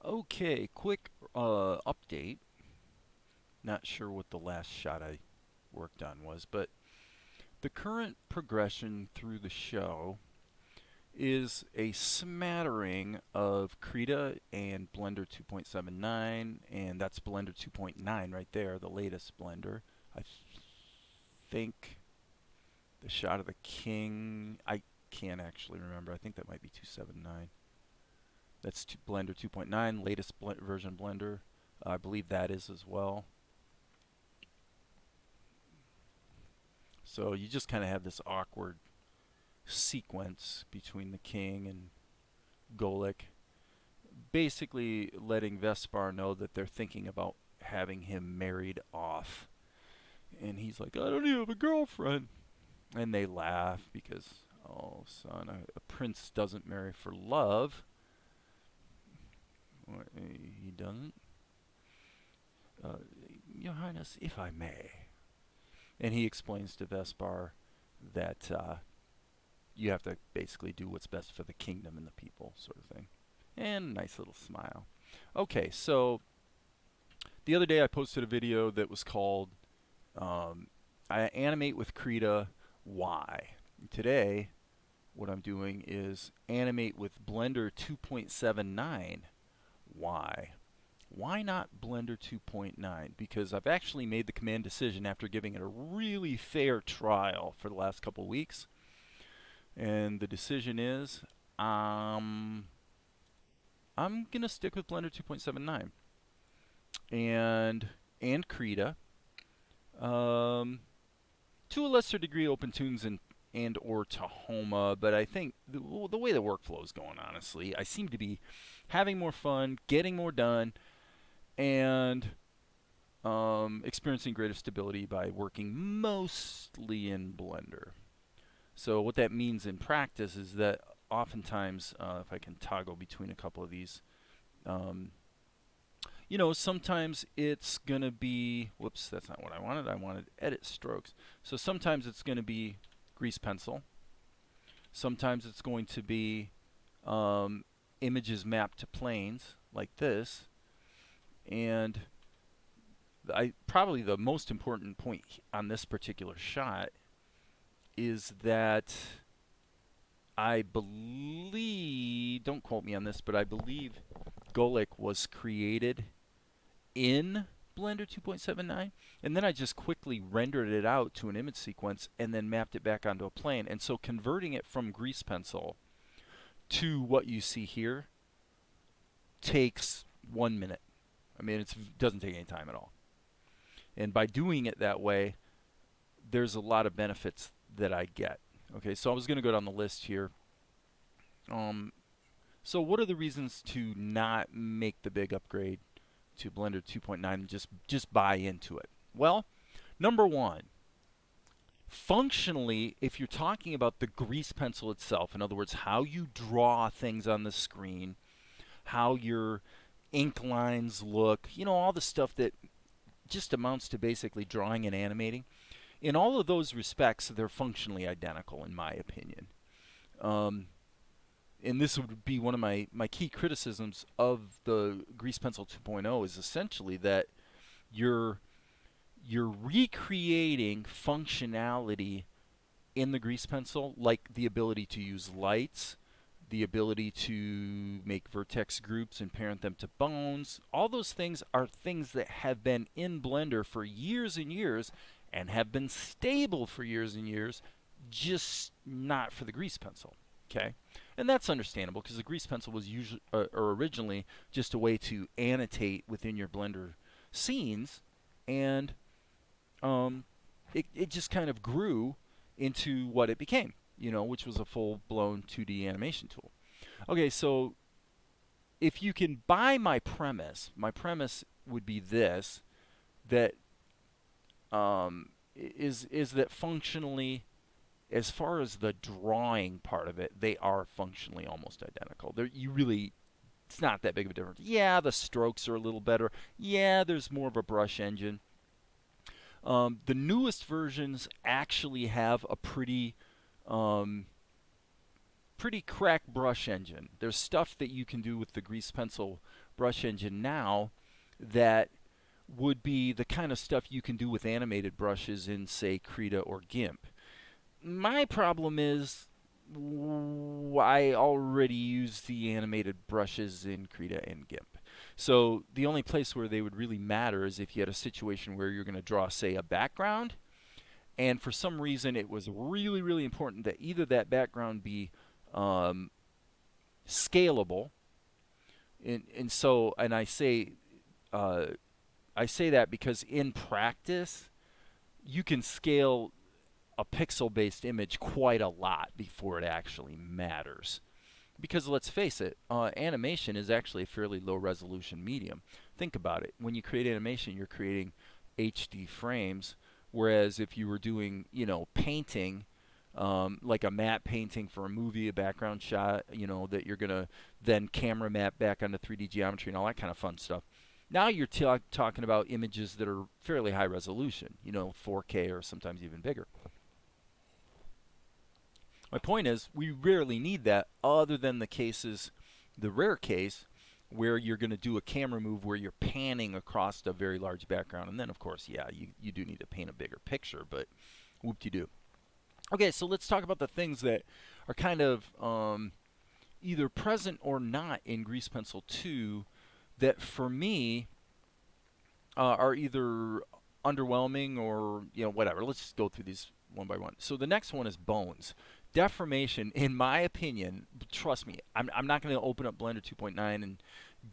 Okay, quick update. Not sure what the last shot I worked on was, but the current progression through the show is a smattering of Krita and Blender 2.79, and that's Blender 2.9 right there, the latest Blender. I think the shot of the king, I can't actually remember. I think that might be 279. That's Blender 2.9, latest version Blender. I believe that is as well. So you just kind of have this awkward sequence between the king and Golik, basically letting Vespar know that they're thinking about having him married off. And he's like, I don't even have a girlfriend. And they laugh because, oh, son, a prince doesn't marry for love. He doesn't? Uh, Your Highness, if I may. And he explains to Vespar that you have to basically do what's best for the kingdom and the people, sort of thing. And a nice little smile. Okay, so the other day I posted a video that was called I Animate with Krita, Why? Today, what I'm doing is Animate with Blender 2.79, Why? Why not Blender 2.9? Because I've actually made the command decision after giving it a really fair trial for the last couple of weeks. And the decision is um, I'm going to stick with Blender 2.79 and Krita. Um, to a lesser degree, OpenTunes and or Tahoma, but I think the way the workflow is going, honestly, I seem to be having more fun, getting more done, and experiencing greater stability by working mostly in Blender. So what that means in practice is that oftentimes, if I can toggle between a couple of these, um, sometimes it's going to be, whoops, that's not what I wanted. I wanted edit strokes. So sometimes it's going to be grease pencil. Sometimes it's going to be images mapped to planes like this. And probably the most important point on this particular shot is that I believe, don't quote me on this, but I believe Golik was created in Blender 2.79, and then I just quickly rendered it out to an image sequence and then mapped it back onto a plane. And so converting it from grease pencil to what you see here takes 1 minute. I mean, it doesn't take any time at all. And by doing it that way, there's a lot of benefits that I get. Okay, so I was going to go down the list here. So what are the reasons to not make the big upgrade to Blender 2.9 and just buy into it? Well, number one, functionally, if you're talking about the grease pencil itself, in other words, how you draw things on the screen, how your ink lines look, all the stuff that just amounts to basically drawing and animating, in all of those respects, they're functionally identical, in my opinion. Um, and this would be one of my key criticisms of the Grease Pencil 2.0 is essentially that you're you're recreating functionality in the Grease Pencil, like the ability to use lights, the ability to make vertex groups and parent them to bones. All those things are things that have been in Blender for years and years and have been stable for years and years, just not for the Grease Pencil. Okay, and that's understandable because the Grease Pencil was usually or originally just a way to annotate within your Blender scenes, and it just kind of grew into what it became, which was a full-blown 2D animation tool. Okay, so if you can buy my premise would be this: that is that functionally, as far as the drawing part of it, they are functionally almost identical. It's not that big of a difference. Yeah, the strokes are a little better. Yeah, there's more of a brush engine. The newest versions actually have a pretty um, pretty crack brush engine. There's stuff that you can do with the grease pencil brush engine now that would be the kind of stuff you can do with animated brushes in, say, Krita or GIMP. My problem is I already use the animated brushes in Krita and GIMP. So the only place where they would really matter is if you had a situation where you're going to draw, say, a background, and for some reason it was really, really important that either that background be um, scalable, and uh, I say that because in practice you can scale a pixel-based image quite a lot before it actually matters. Because let's face it, animation is actually a fairly low-resolution medium. Think about it. When you create animation, you're creating HD frames, whereas if you were doing, painting, like a matte painting for a movie, a background shot, that you're gonna then camera map back onto 3D geometry and all that kind of fun stuff. Now you're talking about images that are fairly high resolution, 4K or sometimes even bigger. My point is, we rarely need that other than the rare case, where you're going to do a camera move where you're panning across a very large background. And then, of course, yeah, you do need to paint a bigger picture, but whoop-de-doo. Okay, so let's talk about the things that are kind of either present or not in Grease Pencil 2 that, for me, are either underwhelming or whatever. Let's just go through these one by one. So the next one is bones. Deformation, in my opinion, trust me, I'm not going to open up Blender 2.9 and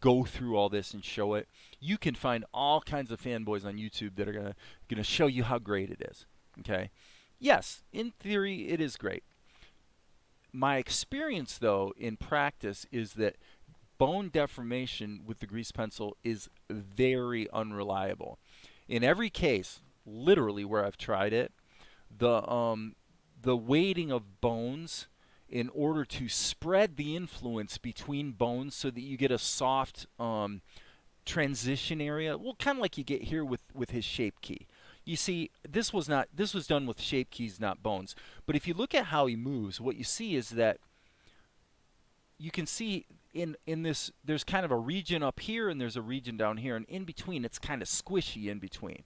go through all this and show it. You can find all kinds of fanboys on YouTube that are gonna show you how great it is. Okay, yes, in theory it is great. My experience, though, in practice, is that bone deformation with the grease pencil is very unreliable. In every case, literally where I've tried it, the the weighting of bones in order to spread the influence between bones so that you get a soft transition area, well, kind of like you get here with his shape key. You see, this was done with shape keys, not bones. But if you look at how he moves, what you see is that you can see in this, there's kind of a region up here and there's a region down here, and in between it's kind of squishy in between.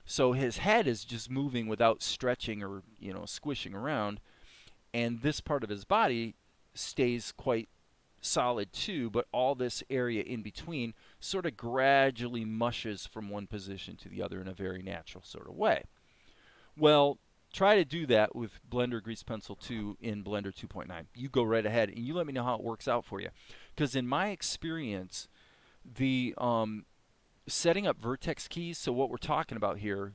So his head is just moving without stretching or squishing around, and this part of his body stays quite solid too, but all this area in between sort of gradually mushes from one position to the other in a very natural sort of way. Well, try to do that with Blender Grease Pencil 2 in Blender 2.9. You go right ahead and you let me know how it works out for you. Because in my experience, the setting up vertex keys, so what we're talking about here,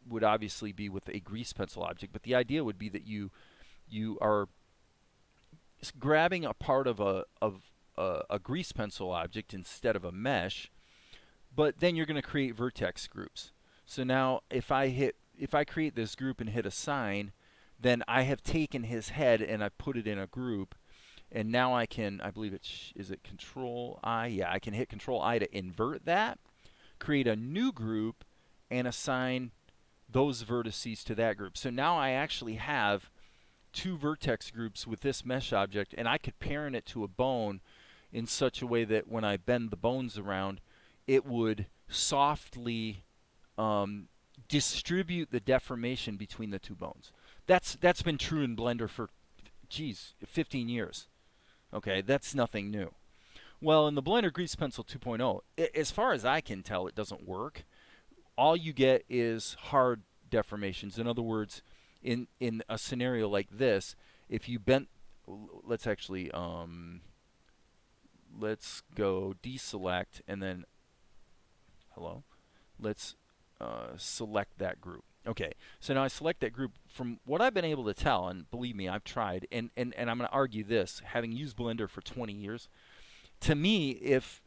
would obviously be with a grease pencil object, but the idea would be that you are grabbing a part of a grease pencil object instead of a mesh, but then you're going to create vertex groups. So now if I create this group and hit assign, then I have taken his head and I put it in a group, and now I believe is it Control I? Yeah, I can hit Control I to invert that, create a new group, and assign those vertices to that group. So now I actually have two vertex groups with this mesh object, and I could parent it to a bone in such a way that when I bend the bones around, it would softly distribute the deformation between the two bones. That's been true in Blender for 15 years. Okay, that's nothing new. Well, in the Blender Grease Pencil 2.0, as far as I can tell, it doesn't work. All you get is hard deformations. In other words, in a scenario like this, if you bent, let's actually let's go deselect and then let's select that group. Okay, so now I select that group. From what I've been able to tell, and believe me, I've tried, and I'm going to argue this, having used Blender for 20 years, to me, if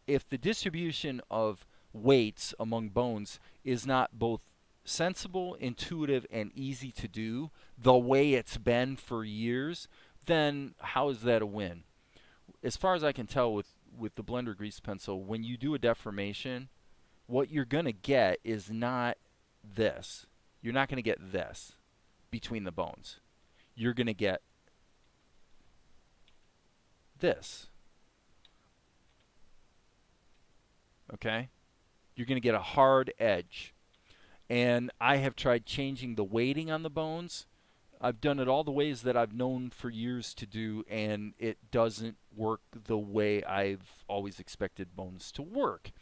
the distribution of weights among bones is not both sensible, intuitive, and easy to do the way it's been for years, then how is that a win? As far as I can tell with the Blender Grease Pencil, when you do a deformation, what you're going to get is not this. You're not going to get this between the bones. You're going to get this. Okay? You're going to get a hard edge. And I have tried changing the weighting on the bones. I've done it all the ways that I've known for years to do, and it doesn't work the way I've always expected bones to work.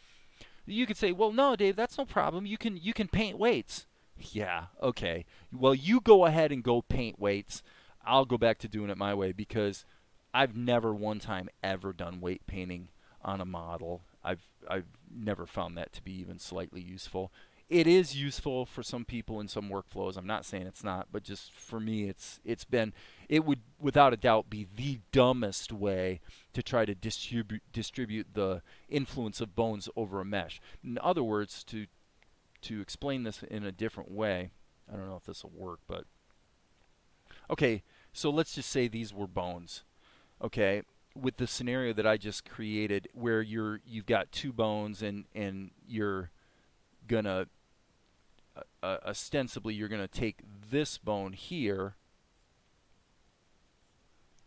You could say, "Well, no, Dave, that's no problem. You can paint weights." Yeah, okay. Well, you go ahead and go paint weights. I'll go back to doing it my way because I've never one time ever done weight painting on a model. I've never found that to be even slightly useful. It is useful for some people in some workflows. I'm not saying it's not, but just for me, it would without a doubt be the dumbest way to try to distribute the influence of bones over a mesh. In other words, to explain this in a different way, I don't know if this will work, but okay. So let's just say these were bones. Okay, with the scenario that I just created, where you've got two bones and you're gonna ostensibly you're gonna take this bone here,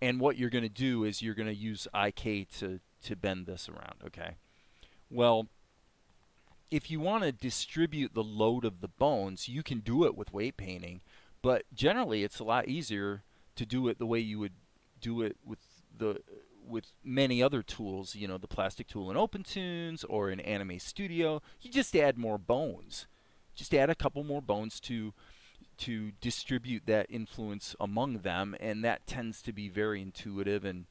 and what you're gonna do is you're gonna use IK to bend this around. Okay, well, if you want to distribute the load of the bones, you can do it with weight painting, but generally it's a lot easier to do it the way you would do it the with many other tools, the plastic tool in OpenTunes or in Animate Studio. You just add more bones. Just add a couple more bones to distribute that influence among them, and that tends to be very intuitive and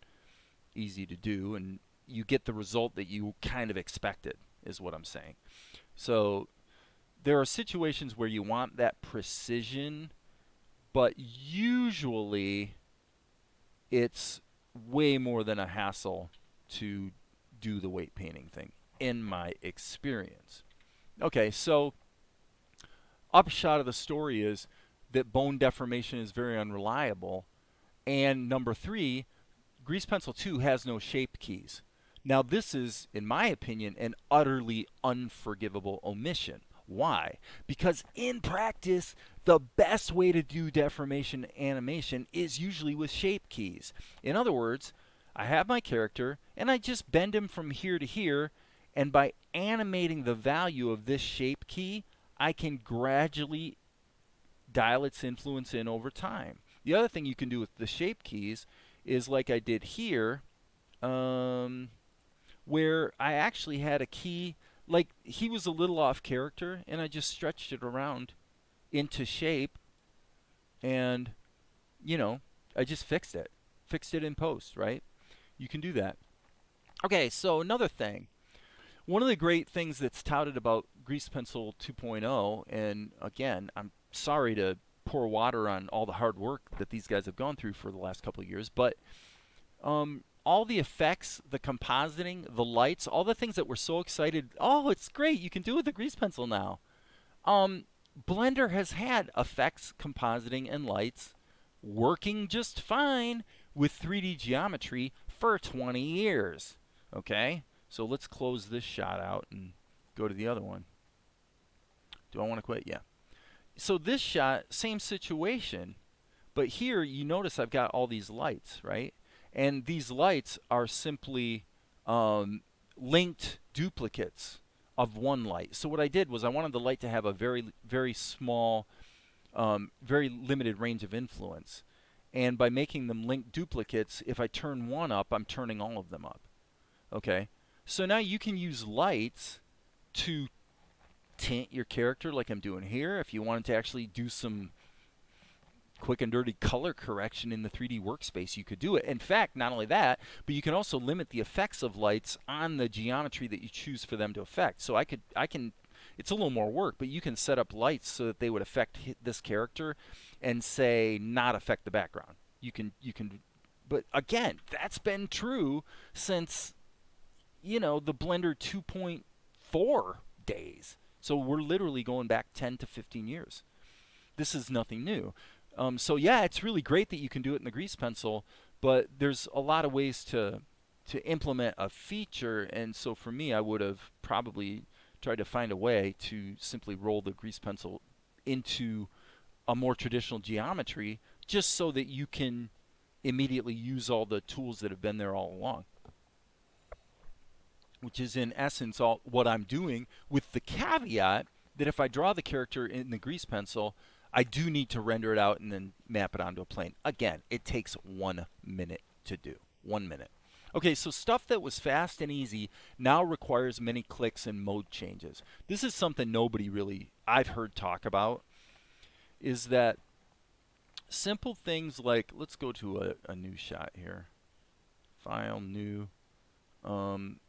easy to do, and you get the result that you kind of expected, is what I'm saying. So there are situations where you want that precision, but usually it's way more than a hassle to do the weight painting thing, in my experience. Okay, so upshot of the story is that bone deformation is very unreliable. And number three, Grease Pencil 2 has no shape keys. Now, this is, in my opinion, an utterly unforgivable omission. Why? Because in practice, the best way to do deformation animation is usually with shape keys. In other words, I have my character and I just bend him from here to here, and by animating the value of this shape key, I can gradually dial its influence in over time. The other thing you can do with the shape keys is like I did here, where I actually had a key, like he was a little off character, and I just stretched it around into shape, and, you know, I just fixed it. Fixed it in post, right? You can do that. Okay, so another thing. One of the great things that's touted about Grease Pencil 2.0, and again, I'm sorry to pour water on all the hard work that these guys have gone through for the last couple of years, but all the effects, the compositing, the lights, all the things that we're so excited, oh, it's great, you can do it with the Grease Pencil now. Blender has had effects, compositing, and lights working just fine with 3D geometry for 20 years. Okay? So let's close this shot out and go to the other one. Do I want to quit? Yeah. So this shot, same situation. But here, you notice I've got all these lights, right? And these lights are simply linked duplicates of one light. So what I did was I wanted the light to have a very, very small, very limited range of influence. And by making them linked duplicates, if I turn one up, I'm turning all of them up. Okay? So now you can use lights to tint your character like I'm doing here. If you wanted to actually do some quick and dirty color correction in the 3D workspace, you could do it. In fact, not only that, but you can also limit the effects of lights on the geometry that you choose for them to affect. So I can, it's a little more work, but you can set up lights so that they would affect this character and say not affect the background. You can, but again, that's been true since, the Blender 2.4 days. So we're literally going back 10 to 15 years. This is nothing new. So yeah, it's really great that you can do it in the Grease Pencil, but there's a lot of ways to implement a feature, and so for me, I would have probably tried to find a way to simply roll the Grease Pencil into a more traditional geometry, just so that you can immediately use all the tools that have been there all along, which is in essence all what I'm doing, with the caveat that if I draw the character in the grease pencil, I do need to render it out and then map it onto a plane. Again, it takes 1 minute to do. 1 minute. Okay, so stuff that was fast and easy now requires many clicks and mode changes. This is something nobody really I've heard talk about, is that simple things like, let's go to a new shot here. File, new. Um,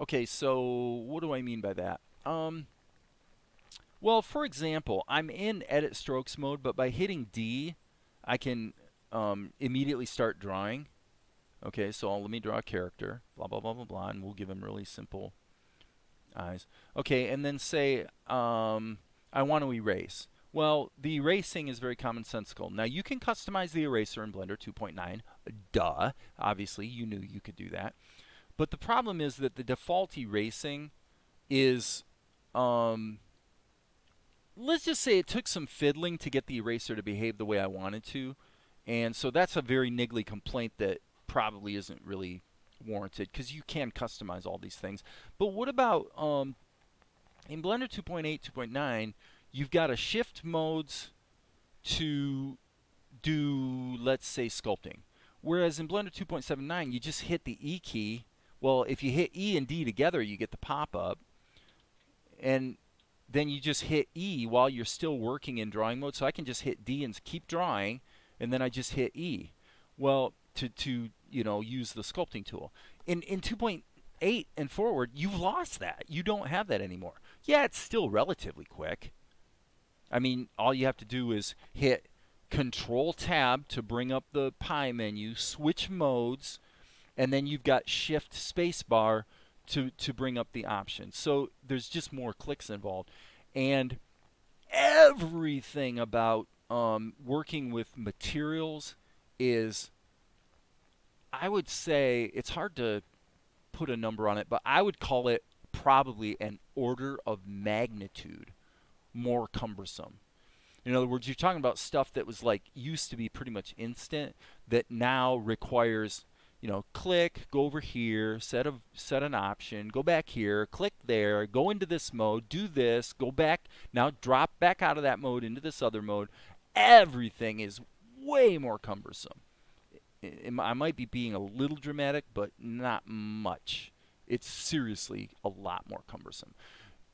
okay, so what do I mean by that? Well, for example, I'm in edit strokes mode, but by hitting D, I can immediately start drawing. Okay, so let me draw a character, blah, blah, blah, blah, blah, and we'll give him really simple eyes. Okay, and then say I want to erase. Well, the erasing is very commonsensical. Now, you can customize the eraser in Blender 2.9. Duh. Obviously, you knew you could do that. But the problem is that the default erasing is, let's just say it took some fiddling to get the eraser to behave the way I wanted to. And so that's a very niggly complaint that probably isn't really warranted, because you can customize all these things. But what about in Blender 2.8, 2.9, you've got a shift modes to do, let's say, sculpting. Whereas in Blender 2.79, you just hit the E key. Well, if you hit E and D together, you get the pop-up. And then you just hit E while you're still working in drawing mode. So I can just hit D and keep drawing, and then I just hit E. Well, to use the sculpting tool. In 2.8 and forward, you've lost that. You don't have that anymore. Yeah, it's still relatively quick. I mean, all you have to do is hit Control Tab to bring up the pie menu, switch modes, and then you've got Shift Spacebar to bring up the options. So there's just more clicks involved. And everything about working with materials is, I would say, it's hard to put a number on it, but I would call it probably an order of magnitude more cumbersome. In other words, you're talking about stuff that was like used to be pretty much instant, that now requires, click, go over here, set an option, go back here, click there, go into this mode, do this, go back, now drop back out of that mode into this other mode. Everything is way more cumbersome. I might be being a little dramatic, but not much. It's seriously a lot more cumbersome.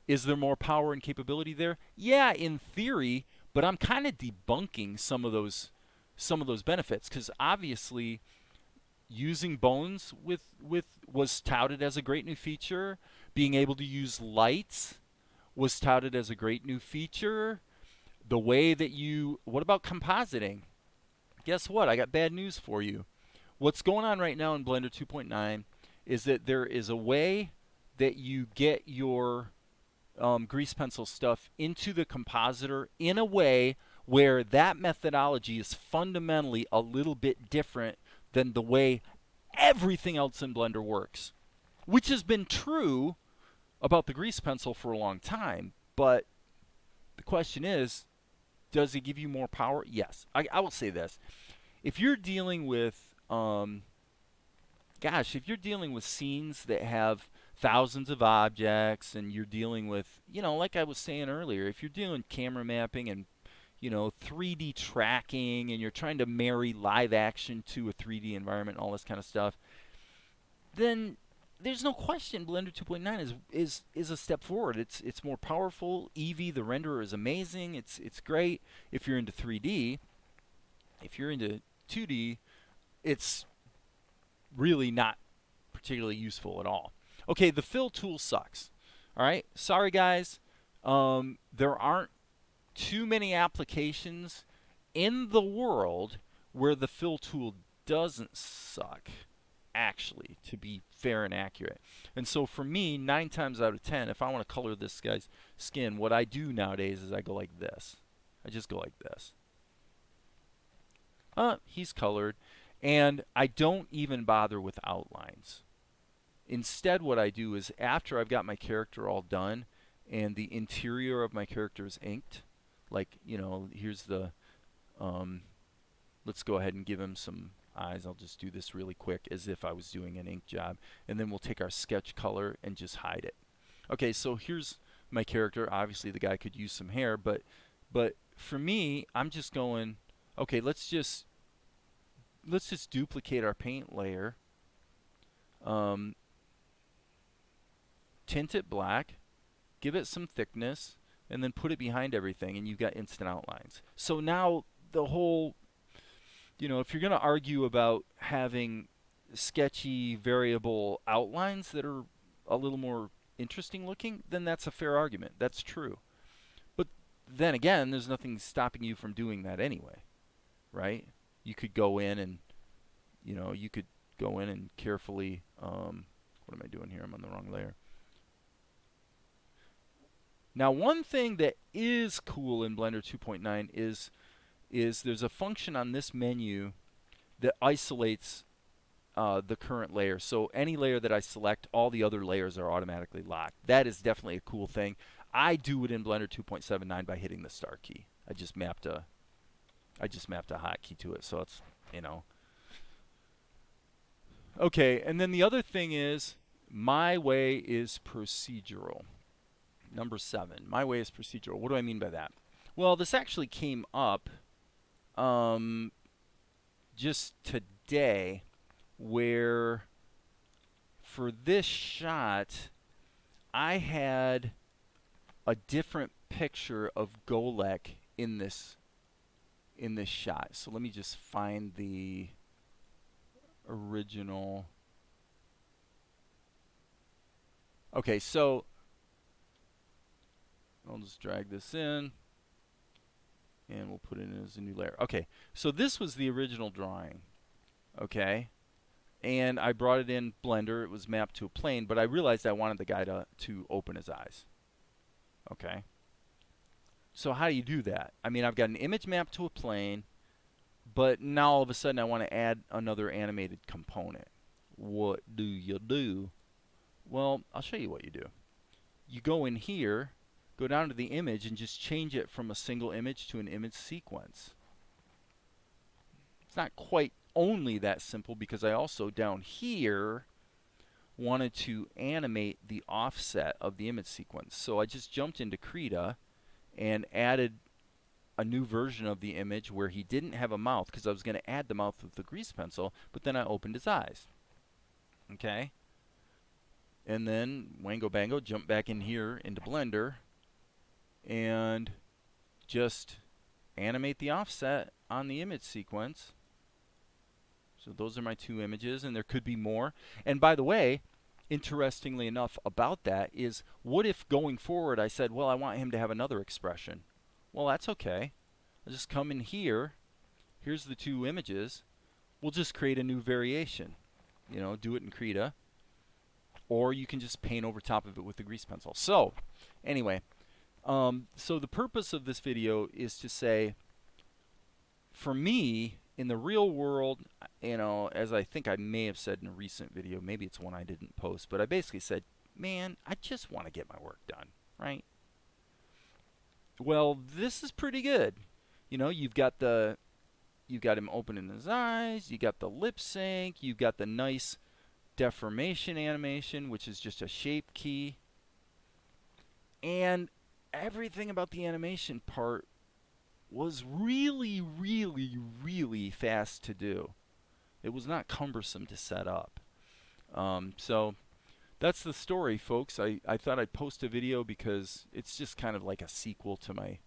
Is there more power and capability there? Yeah, in theory, but I'm kind of debunking some of those benefits, because obviously using bones with was touted as a great new feature. Being able to use lights was touted as a great new feature. The way that what about compositing? Guess what? I got bad news for you. What's going on right now in Blender 2.9 is that there is a way that you get your grease pencil stuff into the compositor in a way where that methodology is fundamentally a little bit different than the way everything else in Blender works, which has been true about the grease pencil for a long time. But the question is, does it give you more power? Yes. I will say this. If you're dealing with, if you're dealing with scenes that have thousands of objects, and you're dealing with, like I was saying earlier, if you're doing camera mapping and, 3D tracking, and you're trying to marry live action to a 3D environment and all this kind of stuff, then there's no question Blender 2.9 is a step forward. It's more powerful. Eevee, the renderer, is amazing. It's great if you're into 3D. If you're into 2D, it's really not particularly useful at all. Okay, the fill tool sucks. All right, sorry guys. There aren't too many applications in the world where the fill tool doesn't suck, actually, to be fair and accurate. And so for me, 9 times out of 10, if I want to color this guy's skin, what I do nowadays is I go like this. I just go like this. He's colored. And I don't even bother with outlines. Instead, what I do is, after I've got my character all done and the interior of my character is inked, like, here's the, let's let's go ahead and give him some eyes. I'll just do this really quick as if I was doing an ink job. And then we'll take our sketch color and just hide it. Okay, so here's my character. Obviously the guy could use some hair, but for me, I'm just going, okay, let's just duplicate our paint layer, tint it black, give it some thickness, and then put it behind everything, and you've got instant outlines. So now the whole, if you're going to argue about having sketchy variable outlines that are a little more interesting looking, then that's a fair argument. That's true. But then again, there's nothing stopping you from doing that anyway, right? You could go in and, carefully, what am I doing here? I'm on the wrong layer. Now, one thing that is cool in Blender 2.9 is there's a function on this menu that isolates the current layer. So any layer that I select, all the other layers are automatically locked. That is definitely a cool thing. I do it in Blender 2.79 by hitting the start key. I just mapped a hotkey to it, so it's, Okay, and then the other thing is, my way is procedural. Number 7, my way is procedural. What do I mean by that? Well, this actually came up just today, where for this shot, I had a different picture of Golek in this shot. So let me just find the original. Okay, so I'll just drag this in, and we'll put it in as a new layer. Okay, so this was the original drawing, okay? And I brought it in Blender. It was mapped to a plane, but I realized I wanted the guy to open his eyes, okay? So how do you do that? I mean, I've got an image mapped to a plane, but now all of a sudden I want to add another animated component. What do you do? Well, I'll show you what you do. You go in here, go down to the image, and just change it from a single image to an image sequence. It's not quite only that simple, because I also down here wanted to animate the offset of the image sequence. So I just jumped into Krita and added a new version of the image where he didn't have a mouth, because I was going to add the mouth with the grease pencil, but then I opened his eyes. Okay? And then Wango Bango, jump back in here into Blender and just animate the offset on the image sequence. So those are my 2 images, and there could be more. And by the way, interestingly enough about that is, what if going forward I said, well, I want him to have another expression? Well, that's okay. I'll just come in here. Here's the 2 images. We'll just create a new variation. Do it in Krita. Or you can just paint over top of it with the grease pencil. So, anyway, so the purpose of this video is to say, for me, in the real world, as I think I may have said in a recent video, maybe it's one I didn't post, but I basically said, man, I just want to get my work done, right? Well, this is pretty good. You've got him opening his eyes, you got the lip sync, you've got the nice deformation animation, which is just a shape key. And everything about the animation part was really, really, really fast to do. It was not cumbersome to set up. So that's the story, folks. I thought I'd post a video because it's just kind of like a sequel to my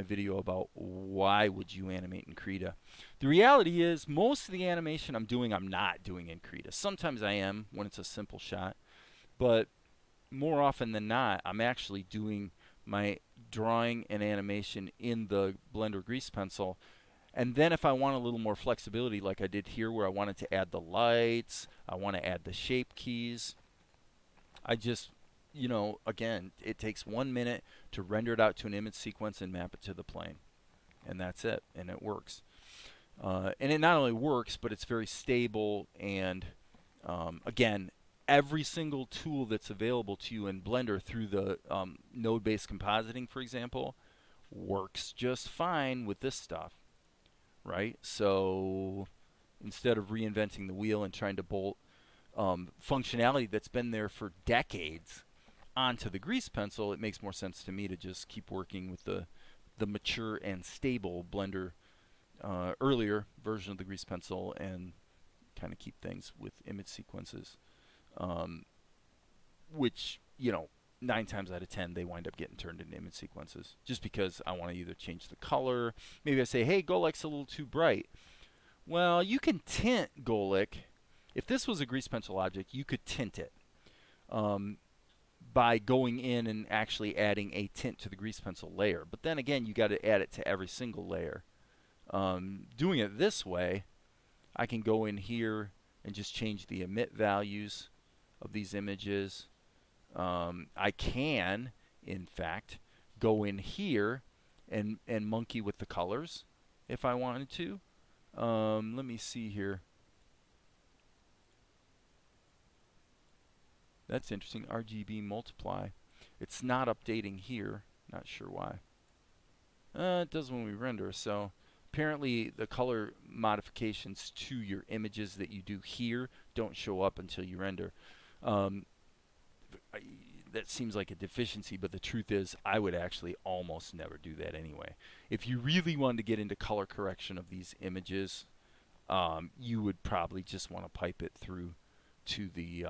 video about why would you animate in Krita. The reality is, most of the animation I'm not doing in Krita. Sometimes I am when it's a simple shot, but more often than not, I'm actually doing my drawing and animation in the Blender grease pencil. And then if I want a little more flexibility, like I did here where I wanted to add the lights, I want to add the shape keys, I just, again, it takes 1 minute to render it out to an image sequence and map it to the plane. And that's it. And it works. And it not only works, but it's very stable. And again, every single tool that's available to you in Blender through the node-based compositing, for example, works just fine with this stuff. right? So instead of reinventing the wheel and trying to bolt functionality that's been there for decades onto the grease pencil, it makes more sense to me to just keep working with the mature and stable Blender earlier version of the grease pencil and kind of keep things with image sequences, um, which, you know, 9 times out of 10 they wind up getting turned into image sequences just because I want to either change the color. Maybe I say, hey, Golec's a little too bright. Well, you can tint Golec. If this was a grease pencil object, you could tint it um, by going in and actually adding a tint to the grease pencil layer. But then again, you got to add it to every single layer. Doing it this way, I can go in here and just change the emit values of these images. I can, in fact, go in here and monkey with the colors if I wanted to. Let me see here. That's interesting. RGB multiply. It's not updating here. Not sure why. It does when we render. So apparently the color modifications to your images that you do here don't show up until you render. Um, I, that seems like a deficiency, but the truth is I would actually almost never do that anyway. If you really wanted to get into color correction of these images, you would probably just want to pipe it through to the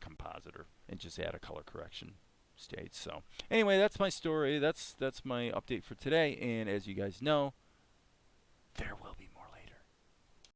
compositor and just add a color correction stage. So anyway, that's my story. That's my update for today. And as you guys know, there will be more.